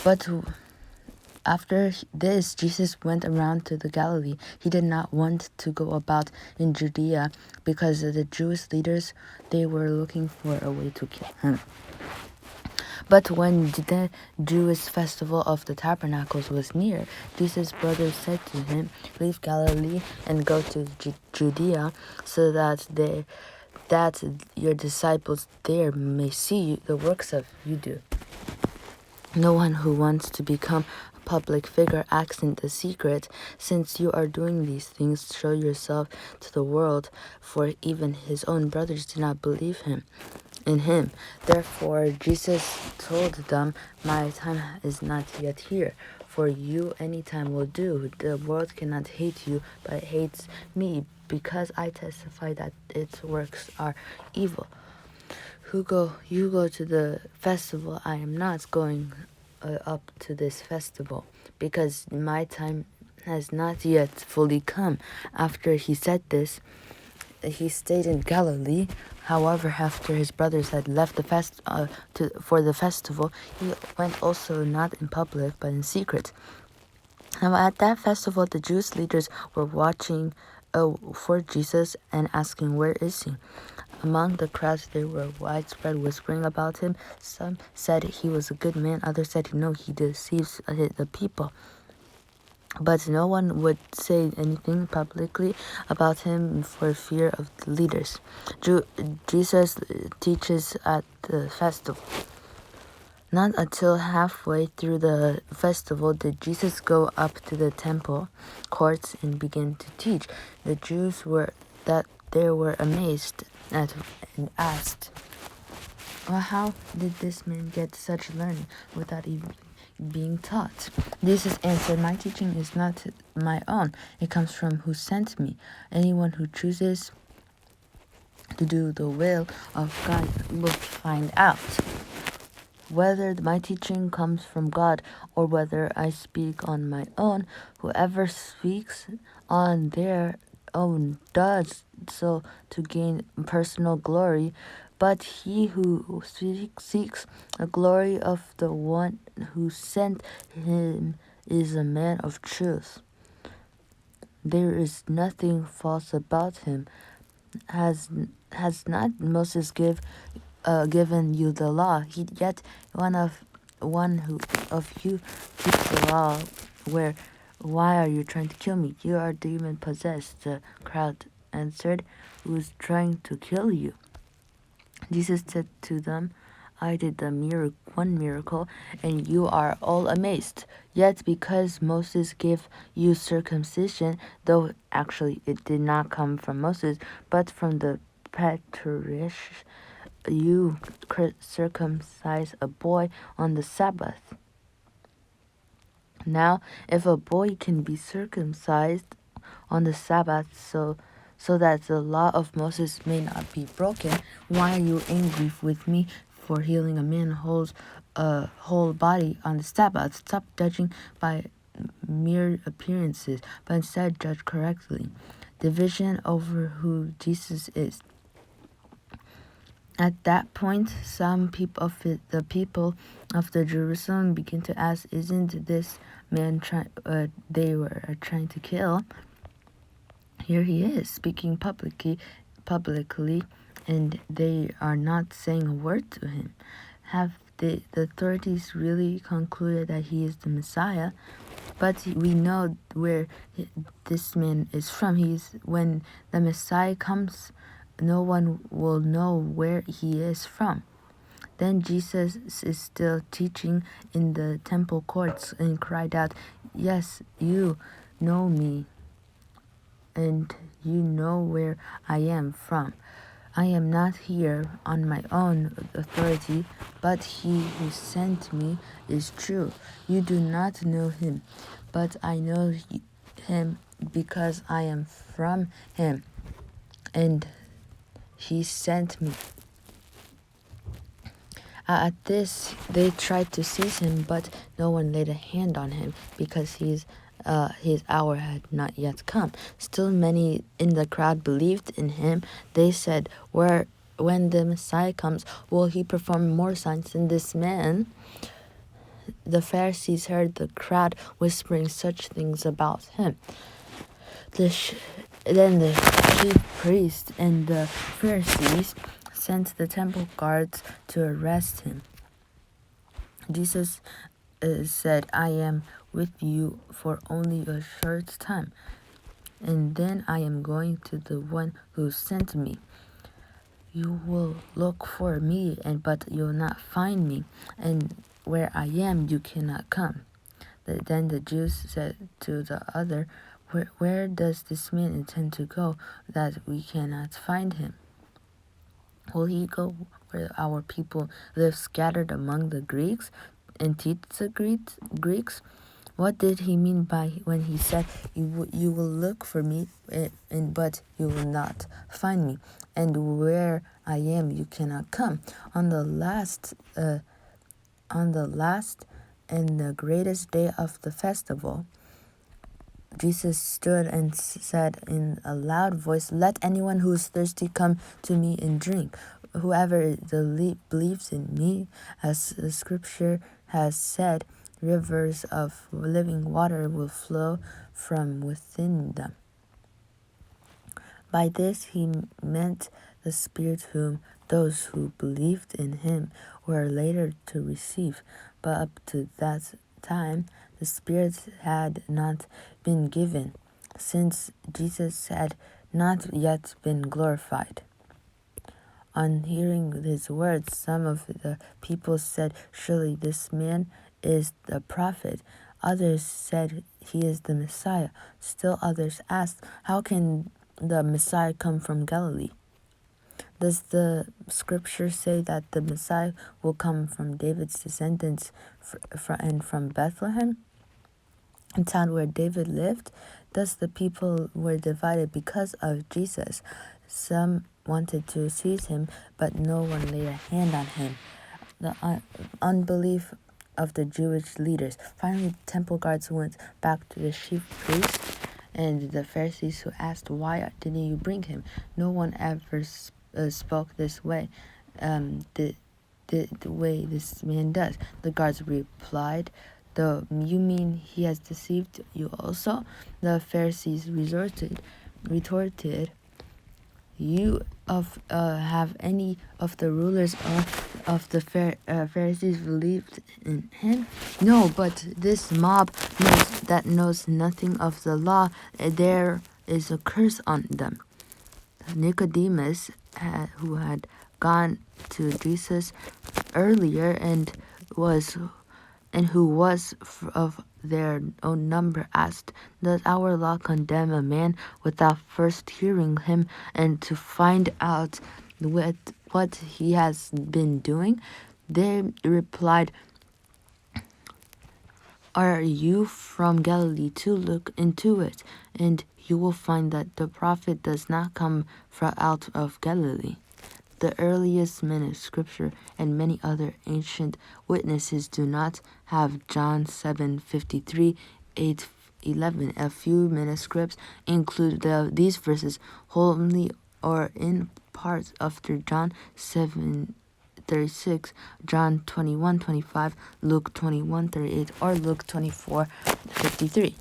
But after this, Jesus went around to the Galilee. He did not want to go about in Judea because the Jewish leaders, they were looking for a way to kill him. But when the Jewish Festival of the Tabernacles was near, Jesus' brothers said to him, "Leave Galilee and go to Judea, so that your disciples there may see the works of you do. No one who wants to become a public figure acts in the secret. Since you are doing these things, show yourself to the world." For even his own brothers did not believe in him. Therefore Jesus told them, "My time is not yet here. For you any time will do. The world cannot hate you, but it hates me, because I testify that its works are evil. You go to the festival. I am not going up to this festival, because my time has not yet fully come." After he said this, he stayed in Galilee. However, after his brothers had left for the festival, he went also not in public, but in secret. Now at that festival, the Jewish leaders were watching for Jesus and asking, "Where is he?" Among the crowds, there were widespread whispering about him. Some said he was a good man. Others said, "No, he deceives the people." But no one would say anything publicly about him for fear of the leaders. Jesus teaches at the festival. Not until halfway through the festival did Jesus go up to the temple courts and begin to teach. The Jews were amazed at and asked, "Well, how did this man get such learning without even being taught?" Jesus answered, "My teaching is not my own. It comes from who sent me. Anyone who chooses to do the will of God will find out whether my teaching comes from God or whether I speak on my own. Whoever speaks on their own does so to gain personal glory, but he who seeks the glory of the one who sent him is a man of truth. There is nothing false about him. Has not Moses given you the law? Yet one of you keeps the law. Why are you trying to kill me? You are demon possessed." The crowd answered, "Who is trying to kill you?" Jesus said to them, "I did one miracle, and you are all amazed. Yet because Moses gave you circumcision, though actually it did not come from Moses, but from the patriarchs, you circumcise a boy on the Sabbath. Now, if a boy can be circumcised on the Sabbath so that the law of Moses may not be broken, why are you angry with me for healing a man's whole body on the Sabbath? Stop judging by mere appearances, but instead judge correctly." Division over who Jesus is. At that point, some the people of the Jerusalem began to ask, "Isn't this man they were trying to kill? Here he is, speaking publicly, and they are not saying a word to him. Have the authorities really concluded that he is the Messiah?" But we know where this man is from. When the Messiah comes, no one will know where he is from. Then Jesus is still teaching in the temple courts and cried out, "Yes, you know me, and you know where I am from. I am not here on my own authority, but he who sent me is true. You do not know him, but I know him because I am from him, and he sent me." At this, they tried to seize him, but no one laid a hand on him because his hour had not yet come. Still, many in the crowd believed in him. They said, "When the Messiah comes, will he perform more signs than this man?" the Pharisees heard the crowd whispering such things about him. Then the chief priests and the Pharisees sent the temple guards to arrest him. Jesus said, "I am with you for only a short time, and then I am going to the one who sent me. You will look for me, but you will not find me, and where I am you cannot come." Then the Jews said to the other, Where does this man intend to go, that we cannot find him? Will he go where our people live scattered among the Greeks and teach the Greeks? What did he mean by when he said, You will look for me, but you will not find me, and where I am you cannot come? On the last and the greatest day of the festival, Jesus stood and said in a loud voice, "Let anyone who is thirsty come to me and drink. Whoever believes in me, as the scripture has said, rivers of living water will flow from within them." By this he meant the Spirit whom those who believed in him were later to receive. But up to that time, the Spirit had not been given, since Jesus had not yet been glorified. On hearing his words, some of the people said, "Surely this man is the prophet." Others said, "He is the Messiah." Still others asked, "How can the Messiah come from Galilee? Does the scripture say that the Messiah will come from David's descendants and from Bethlehem, a town where David lived?" Thus the people were divided because of Jesus. Some wanted to seize him, but no one laid a hand on him. The unbelief of the Jewish leaders. Finally, the temple guards went back to the chief priests and the Pharisees, who asked, "Why didn't you bring him? No one ever spoke this way, the way this man does." The guards replied, "You mean he has deceived you also?" The Pharisees retorted, "You have any of the rulers of the Pharisees believed in him?" "No, but this mob knows nothing of the law, there is a curse on them." Nicodemus, who had gone to Jesus earlier and who was of their own number, asked, "Does our law condemn a man without first hearing him and to find out what he has been doing?" They replied, "Are you from Galilee? To look into it, and you will find that the prophet does not come from out of Galilee." The earliest men of Scripture and many other ancient witnesses do not have John 7:53, 8:11. A few manuscripts include these verses wholly or in part after John 7:36, John 21:25, Luke 21:38, or Luke 24:53.